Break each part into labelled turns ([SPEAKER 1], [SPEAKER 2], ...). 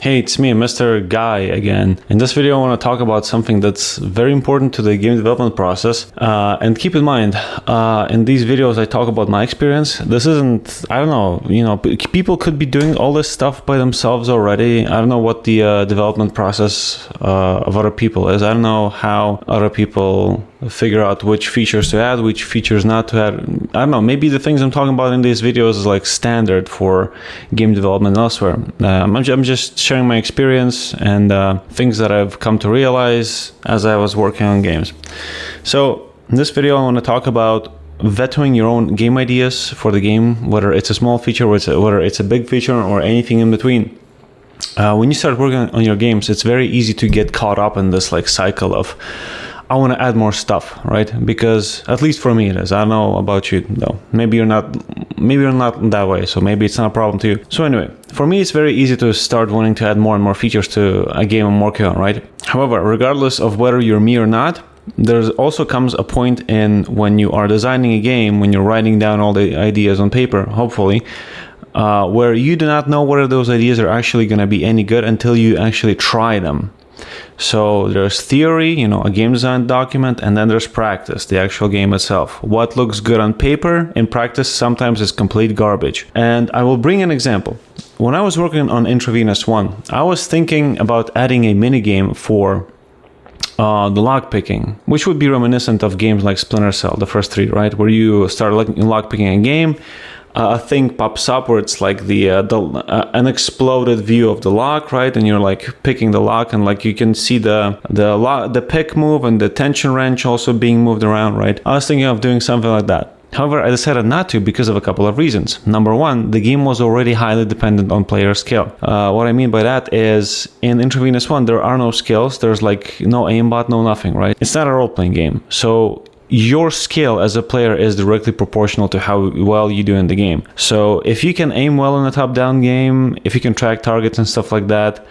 [SPEAKER 1] Hey, it's me, Mr. Guy again. In this video, I want to talk about something that's very important to the game development process. And keep in mind, in these videos, I talk about my experience. This isn't, I don't know, people could be doing all this stuff by themselves already. I don't know what the development process of other people is. I don't know how other people figure out which features to add, which features not to add. I don't know, maybe the things I'm talking about in these videos is like standard for game development elsewhere. I'm just sharing my experience and things that I've come to realize as I was working on games. So in this video, I want to talk about vetoing your own game ideas for the game, whether it's a small feature, whether it's a big feature, or anything in between. When you start working on your games, it's very easy to get caught up in this like cycle of, I want to add more stuff, right? Because at least for me it is. I don't know about you though. Maybe you're not that way, so maybe it's not a problem to you. So anyway, for me it's very easy to start wanting to add more and more features to a game I'm working on, right? However, regardless of whether you're me or not, there also comes a point in when you are designing a game, when you're writing down all the ideas on paper, hopefully, where you do not know whether those ideas are actually going to be any good until you actually try them. So there's theory, a game design document, and then there's practice, the actual game itself. What looks good on paper, in practice, sometimes is complete garbage. And I will bring an example. When I was working on Intravenous 1, I was thinking about adding a minigame for the lockpicking, which would be reminiscent of games like Splinter Cell, the first three, right? Where you start lockpicking a game, a thing pops up where it's like an exploded view of the lock, right? And you're like picking the lock, and like you can see the pick move and the tension wrench also being moved around, right? I was thinking of doing something like that. However, I decided not to because of a couple of reasons. Number one, the game was already highly dependent on player skill. What I mean by that is in Intravenous 1, there are no skills. There's like no aimbot, no nothing, right? It's not a role-playing game. So your skill as a player is directly proportional to how well you do in the game. So if you can aim well in a top-down game, if you can track targets and stuff like that,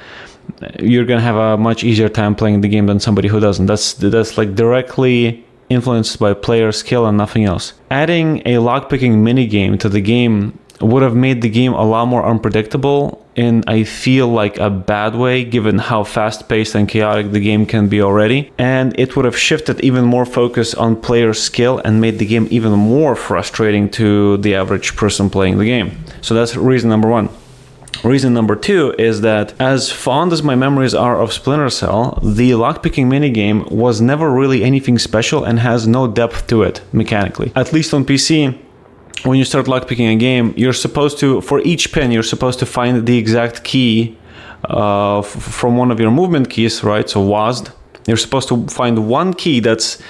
[SPEAKER 1] you're gonna have a much easier time playing the game than somebody who doesn't. That's like directly influenced by player skill and nothing else. Adding a lockpicking minigame to the game would have made the game a lot more unpredictable in, I feel like, a bad way, given how fast-paced and chaotic the game can be already. And it would have shifted even more focus on player skill and made the game even more frustrating to the average person playing the game. So that's reason number one. Reason number two is that, as fond as my memories are of Splinter Cell, the lockpicking minigame was never really anything special and has no depth to it mechanically. At least on PC, when you start lockpicking a game, you're supposed to, for each pin, you're supposed to find the exact key from one of your movement keys, right? So WASD. You're supposed to find one key that's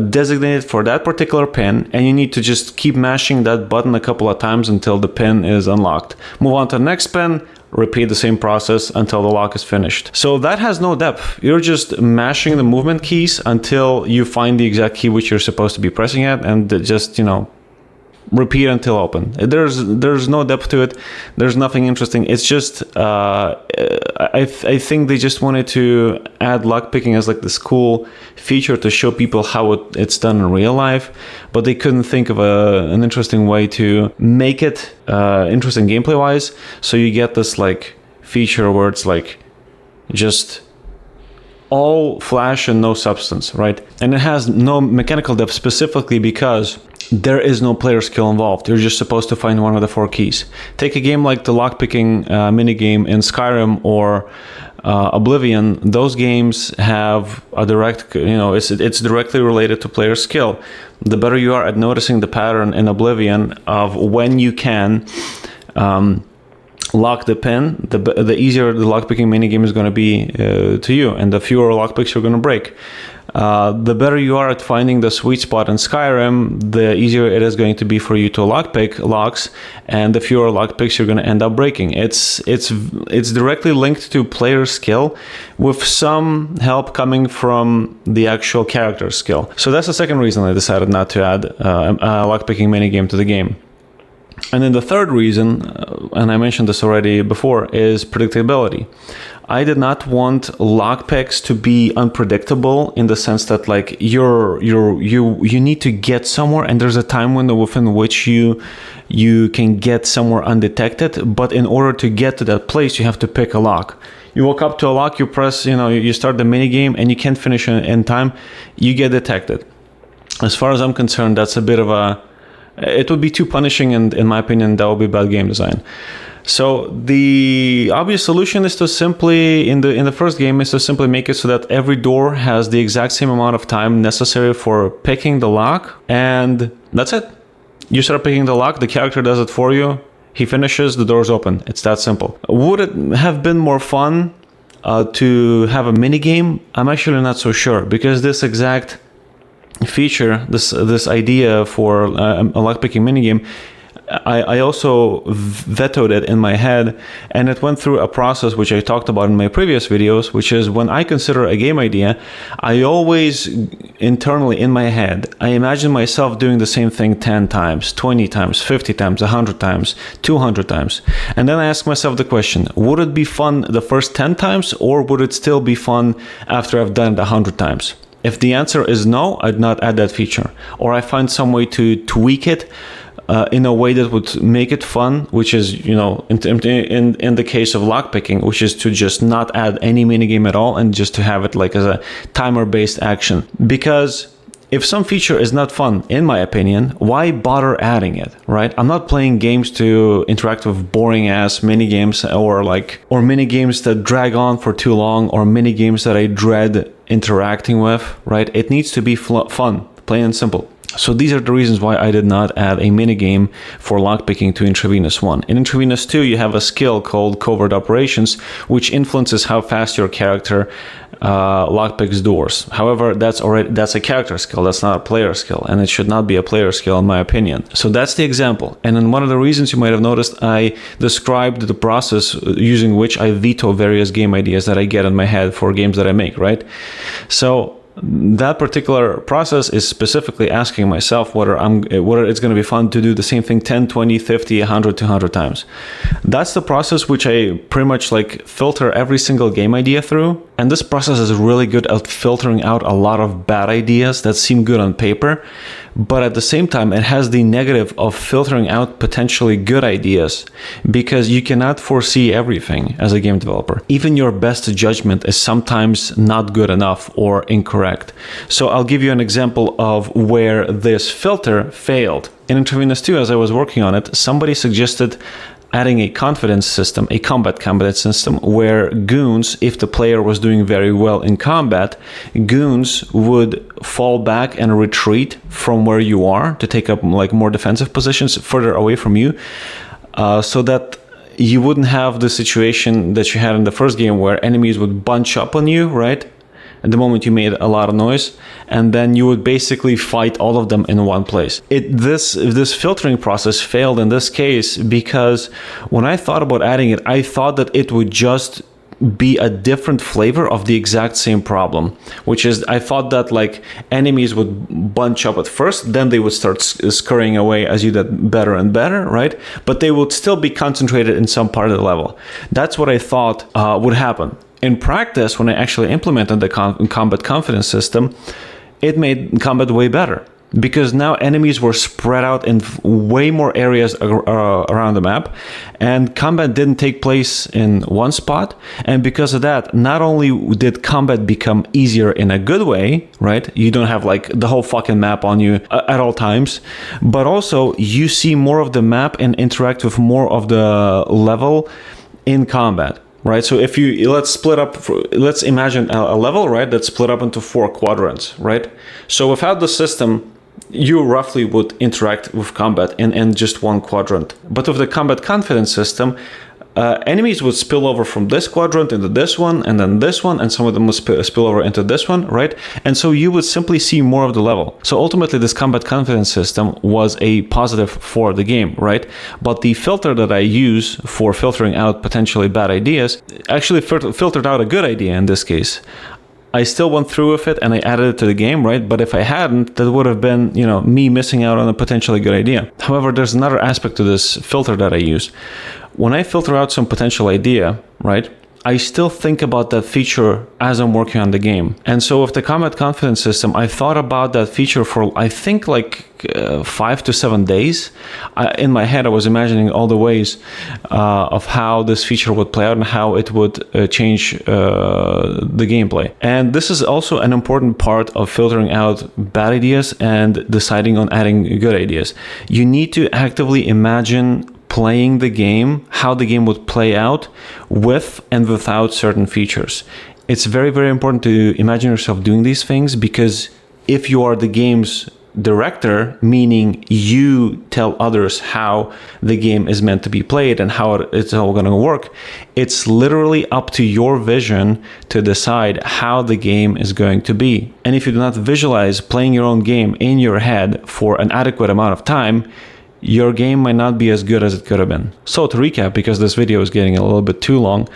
[SPEAKER 1] designated for that particular pin, and you need to just keep mashing that button a couple of times until the pin is unlocked. Move on to the next pin, repeat the same process until the lock is finished. So that has no depth. You're just mashing the movement keys until you find the exact key which you're supposed to be pressing at, and just, repeat until open. There's no depth to it. There's nothing interesting. It's just I think they just wanted to add lockpicking as like this cool feature to show people how it's done in real life, but they couldn't think of an interesting way to make it interesting gameplay wise. So you get this like feature where it's like just all flash and no substance, right? And it has no mechanical depth specifically because there is no player skill involved. You're just supposed to find one of the four keys. Take a game like the lockpicking minigame in Skyrim or Oblivion. Those games have a direct, it's directly related to player skill. The better you are at noticing the pattern in Oblivion of when you can lock the pin, the easier the lockpicking minigame is going to be to you, and the fewer lockpicks you're going to break. The better you are at finding the sweet spot in Skyrim, the easier it is going to be for you to lockpick locks, and the fewer lockpicks you're going to end up breaking. It's directly linked to player skill, with some help coming from the actual character skill. So that's the second reason I decided not to add a lockpicking minigame to the game. And then the third reason, and I mentioned this already before, is predictability. I did not want lockpicks to be unpredictable in the sense that like you need to get somewhere, and there's a time window within which you can get somewhere undetected. But in order to get to that place, you have to pick a lock. You walk up to a lock, you press, you start the mini game, and you can't finish in time. You get detected. As far as I'm concerned, that's a bit of it would be too punishing, and in my opinion, that would be bad game design. So the obvious solution is to simply, in the first game, is to simply make it so that every door has the exact same amount of time necessary for picking the lock, and that's it. You start picking the lock, the character does it for you, he finishes, the door's open. It's that simple. Would it have been more fun to have a mini game? I'm actually not so sure, because this exact feature, this idea for a lockpicking minigame, I also vetoed it in my head, and it went through a process which I talked about in my previous videos, which is when I consider a game idea, I always internally in my head, I imagine myself doing the same thing 10 times, 20 times, 50 times, 100 times, 200 times. And then I ask myself the question, would it be fun the first 10 times, or would it still be fun after I've done it 100 times? If the answer is no, I'd not add that feature. Or I find some way to tweak it in a way that would make it fun, which is, in the case of lockpicking, which is to just not add any minigame at all and just to have it like as a timer-based action. Because if some feature is not fun, in my opinion, why bother adding it, right? I'm not playing games to interact with boring-ass minigames or minigames that drag on for too long, or minigames that I dread interacting with, right? It needs to be fun, plain and simple. So these are the reasons why I did not add a minigame for lockpicking to Intravenous 1. In Intravenous 2, you have a skill called Covert Operations, which influences how fast your character lockpicks doors. However, that's a character skill, that's not a player skill, and it should not be a player skill in my opinion. So that's the example. And then one of the reasons you might have noticed, I described the process using which I veto various game ideas that I get in my head for games that I make, right? So that particular process is specifically asking myself whether it's going to be fun to do the same thing 10, 20, 50, 100, 200 times. That's the process which I pretty much filter every single game idea through. And this process is really good at filtering out a lot of bad ideas that seem good on paper, but at the same time, it has the negative of filtering out potentially good ideas, because you cannot foresee everything as a game developer. Even your best judgment is sometimes not good enough or incorrect. So I'll give you an example of where this filter failed. In Intravenous 2, as I was working on it, somebody suggested adding a confidence system, a combat confidence system, where goons, if the player was doing very well in combat, goons would fall back and retreat from where you are to take up more defensive positions further away from you, so that you wouldn't have the situation that you had in the first game where enemies would bunch up on you, right? At the moment you made a lot of noise, and then you would basically fight all of them in one place. This filtering process failed in this case because when I thought about adding it, I thought that it would just be a different flavor of the exact same problem, which is I thought that enemies would bunch up at first, then they would start scurrying away as you did better and better, right? But they would still be concentrated in some part of the level. That's what I thought would happen. In practice, when I actually implemented the combat confidence system, it made combat way better, because now enemies were spread out in way more areas around the map, and combat didn't take place in one spot. And because of that, not only did combat become easier in a good way, right? You don't have the whole fucking map on you at all times, but also you see more of the map and interact with more of the level in combat. Right, so if let's imagine a level, right, that's split up into 4 quadrants, right? So without the system, you roughly would interact with combat in just one quadrant. But with the combat confidence system, enemies would spill over from this quadrant into this one, and then this one, and some of them would spill over into this one, right? And so you would simply see more of the level. So ultimately, this combat confidence system was a positive for the game, right? But the filter that I use for filtering out potentially bad ideas actually filtered out a good idea in this case. I still went through with it and I added it to the game, right? But if I hadn't, that would have been, me missing out on a potentially good idea. However, there's another aspect to this filter that I use. When I filter out some potential idea, right, I still think about that feature as I'm working on the game. And so with the combat confidence system, I thought about that feature for, I think, 5 to 7 days. In my head, I was imagining all the ways of how this feature would play out and how it would change the gameplay. And this is also an important part of filtering out bad ideas and deciding on adding good ideas. You need to actively imagine playing the game, how the game would play out with and without certain features. It's very, very important to imagine yourself doing these things, because if you are the game's director, meaning you tell others how the game is meant to be played and how it's all going to work, it's literally up to your vision to decide how the game is going to be. And if you do not visualize playing your own game in your head for an adequate amount of time, your game might not be as good as it could have been. So to recap, because this video is getting a little bit too long,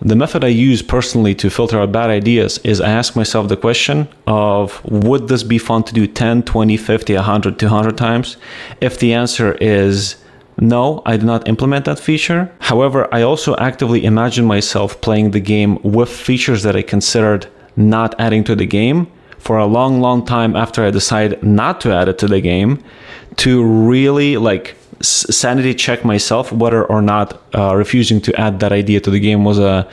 [SPEAKER 1] the method I use personally to filter out bad ideas is I ask myself the question of, would this be fun to do 10, 20, 50, 100, 200 times? If the answer is no, I do not implement that feature. However, I also actively imagine myself playing the game with features that I considered not adding to the game for a long, long time after I decide not to add it to the game, to really sanity check myself whether or not refusing to add that idea to the game was a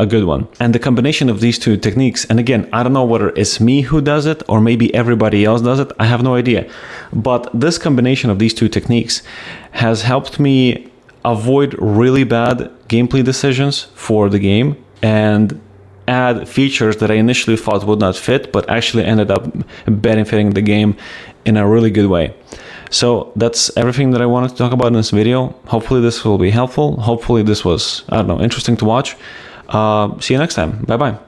[SPEAKER 1] good one. And the combination of these two techniques, and again, I don't know whether it's me who does it or maybe everybody else does it, I have no idea. But this combination of these two techniques has helped me avoid really bad gameplay decisions for the game and add features that I initially thought would not fit, but actually ended up benefiting the game in a really good way. So that's everything that I wanted to talk about in this video. Hopefully this will be helpful. Hopefully this was, interesting to watch. See you next time. Bye-bye.